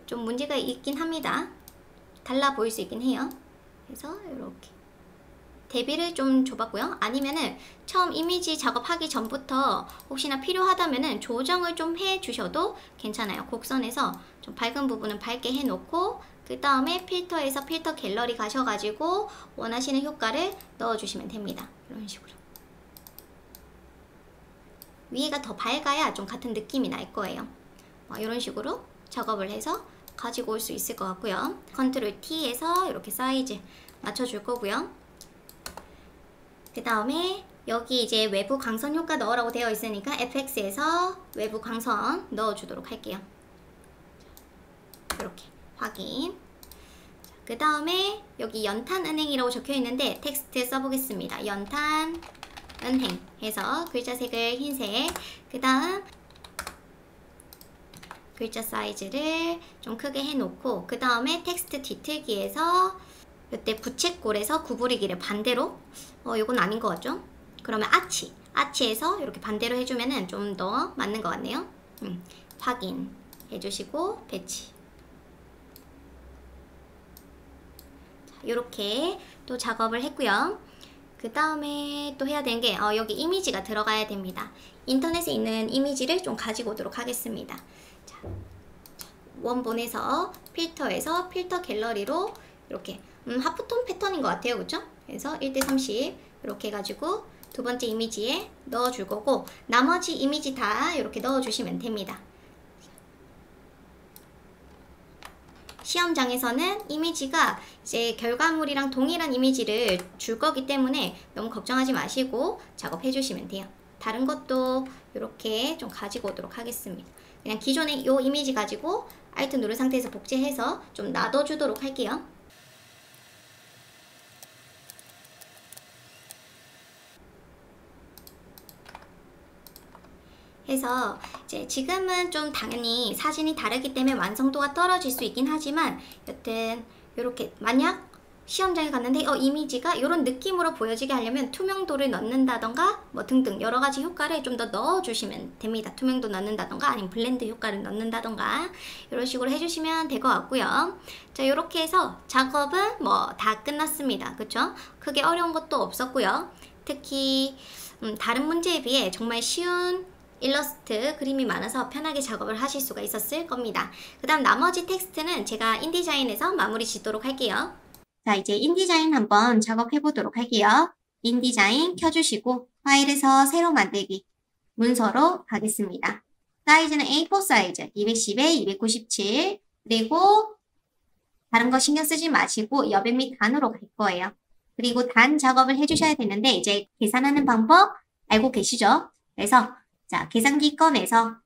좀 문제가 있긴 합니다. 달라 보일 수 있긴 해요. 그래서 이렇게 대비를 좀 줘봤고요. 아니면은 처음 이미지 작업하기 전부터 혹시나 필요하다면은 조정을 좀 해주셔도 괜찮아요. 곡선에서 좀 밝은 부분은 밝게 해놓고 그 다음에 필터에서 필터 갤러리 가셔가지고 원하시는 효과를 넣어주시면 됩니다. 이런 식으로 위에가 더 밝아야 좀 같은 느낌이 날 거예요. 이런 식으로 작업을 해서 가지고 올 수 있을 것 같고요. 컨트롤 T에서 이렇게 사이즈 맞춰줄 거고요. 그 다음에 여기 이제 외부 광선 효과 넣으라고 되어 있으니까 FX에서 외부 광선 넣어주도록 할게요. 이렇게 확인. 그 다음에 여기 연탄은행이라고 적혀 있는데 텍스트 써보겠습니다. 연탄은행 해서 글자 색을 흰색. 그 다음 글자 사이즈를 좀 크게 해놓고 그 다음에 텍스트 뒤틀기에서 이때 부채꼴에서 구부리기를 반대로 요건 아닌 것 같죠? 그러면 아치에서 이렇게 반대로 해주면은 좀 더 맞는 것 같네요. 확인 해주시고 배치. 이렇게 또 작업을 했고요. 그 다음에 또 해야 되는 게 여기 이미지가 들어가야 됩니다. 인터넷에 있는 이미지를 좀 가지고 오도록 하겠습니다. 자, 원본에서 필터에서 필터 갤러리로 이렇게 하프톤 패턴인 것 같아요. 그쵸? 그래서 1:30 이렇게 해가지고 두 번째 이미지에 넣어줄 거고 나머지 이미지 다 이렇게 넣어주시면 됩니다. 시험장에서는 이미지가 이제 결과물이랑 동일한 이미지를 줄 거기 때문에 너무 걱정하지 마시고 작업해 주시면 돼요. 다른 것도 이렇게 좀 가지고 오도록 하겠습니다. 그냥 기존의 이 이미지 가지고 Alt 누른 상태에서 복제해서 좀 놔둬주도록 할게요. 해서 이제 지금은 좀 당연히 사진이 다르기 때문에 완성도가 떨어질 수 있긴 하지만 여튼 이렇게 만약 시험장에 갔는데 이미지가 이런 느낌으로 보여지게 하려면 투명도를 넣는다던가 뭐 등등 여러가지 효과를 좀 더 넣어주시면 됩니다. 투명도 넣는다던가 아니면 블렌드 효과를 넣는다던가 이런 식으로 해주시면 될 것 같고요. 자, 이렇게 해서 작업은 뭐 다 끝났습니다. 그쵸? 크게 어려운 것도 없었고요. 특히 다른 문제에 비해 정말 쉬운 일러스트 그림이 많아서 편하게 작업을 하실 수가 있었을 겁니다. 그 다음 나머지 텍스트는 제가 인디자인에서 마무리 짓도록 할게요. 자, 이제 인디자인 한번 작업해 보도록 할게요. 인디자인 켜주시고 파일에서 새로 만들기 문서로 가겠습니다. 사이즈는 A4 사이즈 210에 297 그리고 다른 거 신경 쓰지 마시고 여백 및 단으로 갈 거예요. 그리고 단 작업을 해주셔야 되는데 이제 계산하는 방법 알고 계시죠? 그래서 자, 계산기 꺼내서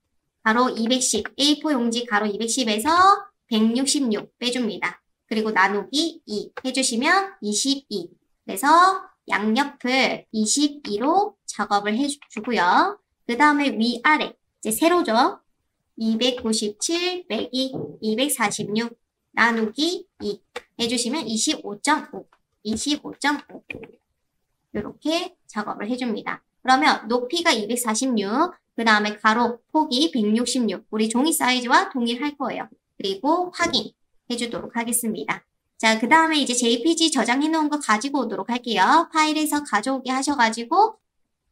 가로 210, A4 용지 가로 210에서 166 빼줍니다. 그리고 나누기 2 해주시면 22. 그래서 양옆을 22로 작업을 해주고요. 그 다음에 위아래 이제 세로죠. 297 빼기 246 나누기 2 해주시면 25.5. 25.5 이렇게 작업을 해줍니다. 그러면 높이가 246, 그 다음에 가로 폭이 166, 우리 종이 사이즈와 동일할 거예요. 그리고 확인 해주도록 하겠습니다. 자, 그 다음에 이제 JPG 저장해 놓은 거 가지고 오도록 할게요. 파일에서 가져오게 하셔가지고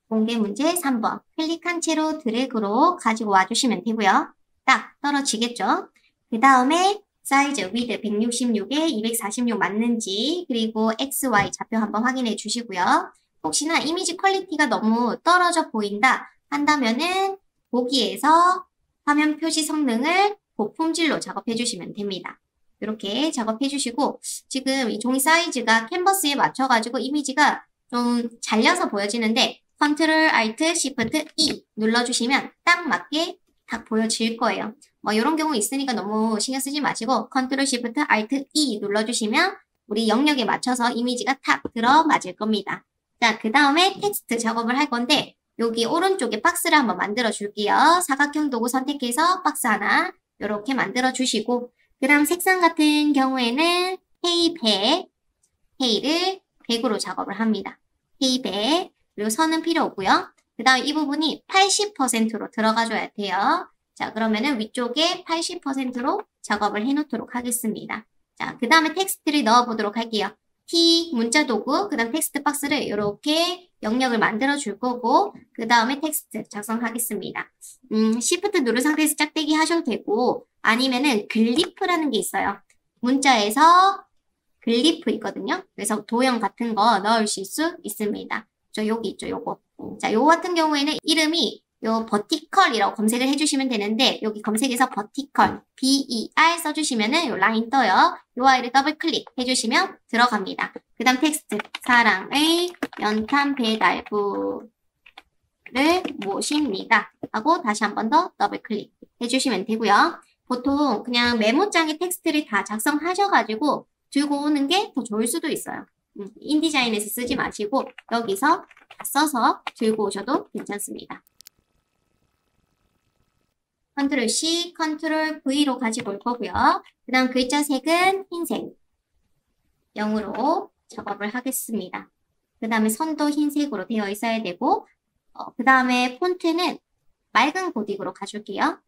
공개 문제 3번 클릭한 채로 드래그로 가지고 와주시면 되고요. 딱 떨어지겠죠? 그 다음에 사이즈 위드 166에 246 맞는지 그리고 XY 좌표 한번 확인해 주시고요. 혹시나 이미지 퀄리티가 너무 떨어져 보인다 한다면은 보기에서 화면 표시 성능을 고품질로 작업해 주시면 됩니다. 이렇게 작업해 주시고 지금 이 종이 사이즈가 캔버스에 맞춰가지고 이미지가 좀 잘려서 보여지는데 컨트롤 Alt Shift E 눌러주시면 딱 맞게 딱 보여질 거예요. 뭐 이런 경우 있으니까 너무 신경 쓰지 마시고 컨트롤 Shift Alt E 눌러주시면 우리 영역에 맞춰서 이미지가 탁 들어맞을 겁니다. 자, 그 다음에 텍스트 작업을 할 건데 여기 오른쪽에 박스를 한번 만들어 줄게요. 사각형 도구 선택해서 박스 하나 이렇게 만들어 주시고 그 다음 색상 같은 경우에는 헤이 100, 헤이를 100으로 작업을 합니다. 헤이 100, 그리고 선은 필요 없고요. 그 다음에 이 부분이 80%로 들어가줘야 돼요. 자, 그러면은 위쪽에 80%로 작업을 해놓도록 하겠습니다. 자, 그 다음에 텍스트를 넣어보도록 할게요. T 문자 도구, 그 다음 텍스트 박스를 이렇게 영역을 만들어 줄 거고, 그 다음에 텍스트 작성하겠습니다. Shift 누른 상태에서 짝대기 하셔도 되고, 아니면은 글리프라는 게 있어요. 문자에서 글리프 있거든요. 그래서 도형 같은 거 넣으실 수 있습니다. 저 여기 있죠, 요거. 자, 요거 같은 경우에는 이름이 요 버티컬이라고 검색을 해주시면 되는데 여기 검색에서 버티컬 BER 써주시면은 요 라인 떠요. 요 아이를 더블 클릭 해주시면 들어갑니다. 그 다음 텍스트 사랑의 연탄 배달부를 모십니다 하고 다시 한 번 더 더블 클릭 해주시면 되고요. 보통 그냥 메모장에 텍스트를 다 작성하셔가지고 들고 오는 게 더 좋을 수도 있어요. 인디자인에서 쓰지 마시고 여기서 다 써서 들고 오셔도 괜찮습니다. 컨트롤 C, 컨트롤 V로 가지고 올 거고요. 그 다음 글자 색은 흰색, 0으로 작업을 하겠습니다. 그 다음에 선도 흰색으로 되어 있어야 되고 그 다음에 폰트는 맑은 고딕으로 가줄게요.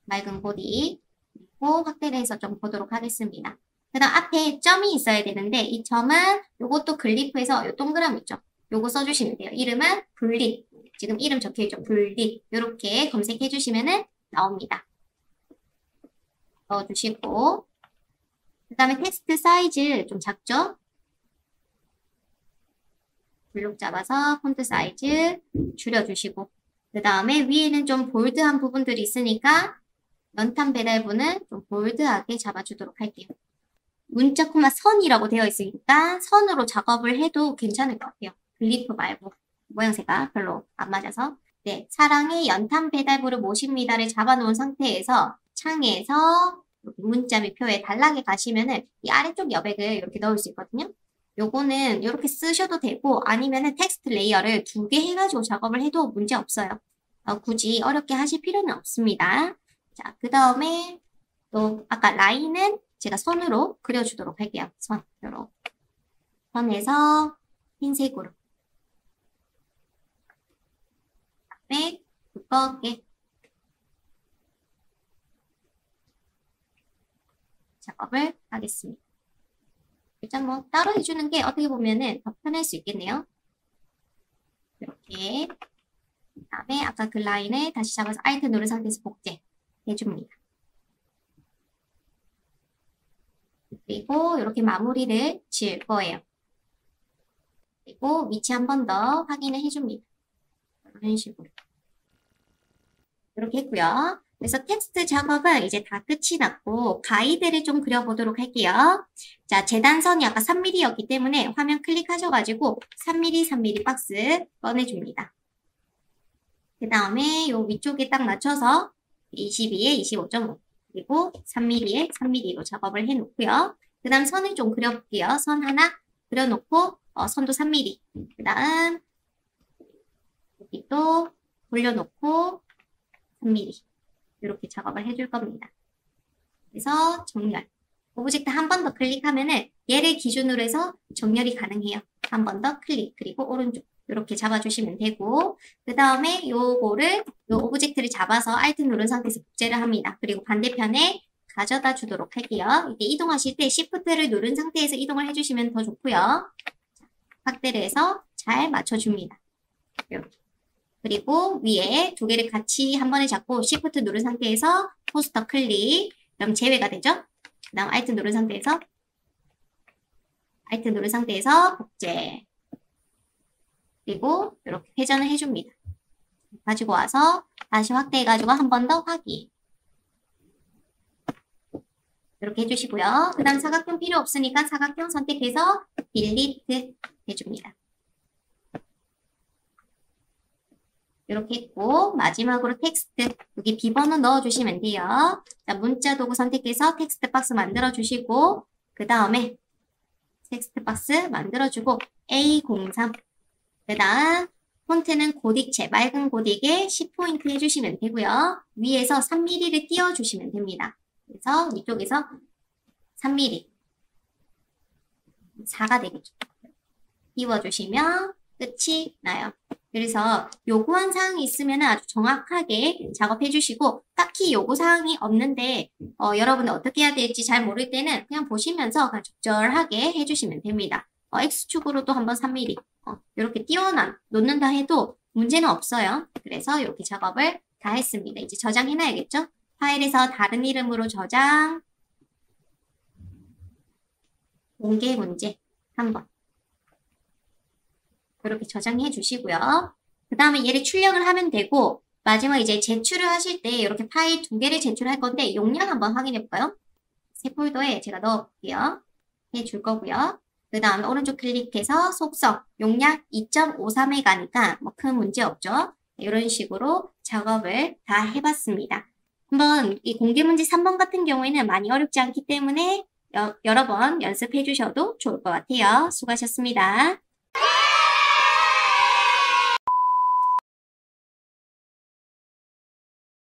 맑은 고딕. 그리고 확대를 해서 좀 보도록 하겠습니다. 그 다음 앞에 점이 있어야 되는데 이 점은 요것도 글리프에서 요 동그라미 있죠. 요거 써주시면 돼요. 이름은 불릿. 지금 이름 적혀있죠. 불릿. 요렇게 검색해 주시면은 나옵니다. 넣어주시고 그 다음에 텍스트 사이즈 좀 작죠? 블록 잡아서 폰트 사이즈 줄여주시고 그 다음에 위에는 좀 볼드한 부분들이 있으니까 연탄 배달부는 좀 볼드하게 잡아주도록 할게요. 문자 코마 선이라고 되어 있으니까 선으로 작업을 해도 괜찮을 것 같아요. 글리프 말고 모양새가 별로 안 맞아서 네, 사랑의 연탄 배달부를 모십니다를 잡아놓은 상태에서 창에서 문자 밑표에 단락에 가시면은 이 아래쪽 여백을 이렇게 넣을 수 있거든요. 요거는 이렇게 쓰셔도 되고 아니면은 텍스트 레이어를 2개 해가지고 작업을 해도 문제 없어요. 굳이 어렵게 하실 필요는 없습니다. 자, 그 다음에 또 아까 라인은 제가 선으로 그려주도록 할게요. 선으로. 선에서 흰색으로. 그다음에 두껍게 작업을 하겠습니다. 일단 뭐 따로 해주는 게 어떻게 보면은 더 편할 수 있겠네요. 이렇게. 그 다음에 아까 그 라인을 다시 잡아서 Alt 누른 상태에서 복제 해줍니다. 그리고 이렇게 마무리를 지을 거예요. 그리고 위치 한 번 더 확인을 해줍니다. 이런 식으로. 이렇게 했고요. 그래서 텍스트 작업은 이제 다 끝이 났고 가이드를 좀 그려보도록 할게요. 자, 재단선이 아까 3mm였기 때문에 화면 클릭하셔가지고 3mm, 3mm 박스 꺼내줍니다. 그 다음에 요 위쪽에 딱 맞춰서 22에 25.5 그리고 3mm에 3mm로 작업을 해놓고요. 그 다음 선을 좀 그려볼게요. 선 하나 그려놓고 선도 3mm 그 다음 여기 또 돌려놓고 3mm 이렇게 작업을 해줄 겁니다. 그래서 정렬 오브젝트 한 번 더 클릭하면은 얘를 기준으로 해서 정렬이 가능해요. 한 번 더 클릭 그리고 오른쪽 이렇게 잡아주시면 되고 그 다음에 요거를 요 오브젝트를 잡아서 Alt 누른 상태에서 복제를 합니다. 그리고 반대편에 가져다 주도록 할게요. 이때 이동하실 때 Shift를 누른 상태에서 이동을 해주시면 더 좋고요. 확대를 해서 잘 맞춰줍니다. 이렇게. 그리고 위에 두 개를 같이 한 번에 잡고 Shift 누른 상태에서 포스터 클릭 그럼 제외가 되죠? 그 다음 Alt 누른 상태에서 복제 그리고 이렇게 회전을 해줍니다. 가지고 와서 다시 확대해가지고 한 번 더 확인 이렇게 해주시고요. 그 다음 사각형 필요 없으니까 사각형 선택해서 딜리트 해줍니다. 이렇게 했고 마지막으로 텍스트 여기 비번호 넣어주시면 돼요. 자, 문자 도구 선택해서 텍스트 박스 만들어주시고 그 다음에 텍스트 박스 만들어주고 A03 그 다음 폰트는 고딕체 맑은 고딕에 10포인트 해주시면 되고요. 위에서 3mm를 띄워주시면 됩니다. 그래서 이쪽에서 3mm 4가 되겠죠. 띄워주시면 끝이 나요. 그래서 요구한 사항이 있으면 아주 정확하게 작업해 주시고 딱히 요구 사항이 없는데 여러분이 어떻게 해야 될지 잘 모를 때는 그냥 보시면서 그냥 적절하게 해주시면 됩니다. X축으로도 한번 3mm 이렇게 놓는다 해도 문제는 없어요. 그래서 이렇게 작업을 다 했습니다. 이제 저장해놔야겠죠? 파일에서 다른 이름으로 저장, 공개 문제 한번 이렇게 저장해 주시고요. 그 다음에 얘를 출력을 하면 되고 마지막 이제 제출을 하실 때 이렇게 파일 2개를 제출할 건데 용량 한번 확인해 볼까요? 새 폴더에 제가 넣어볼게요. 해줄 거고요. 그 다음에 오른쪽 클릭해서 속성 용량 2.53메가니까 뭐 큰 문제 없죠. 이런 식으로 작업을 다 해봤습니다. 한번 이 공개 문제 3번 같은 경우에는 많이 어렵지 않기 때문에 여러 번 연습해 주셔도 좋을 것 같아요. 수고하셨습니다.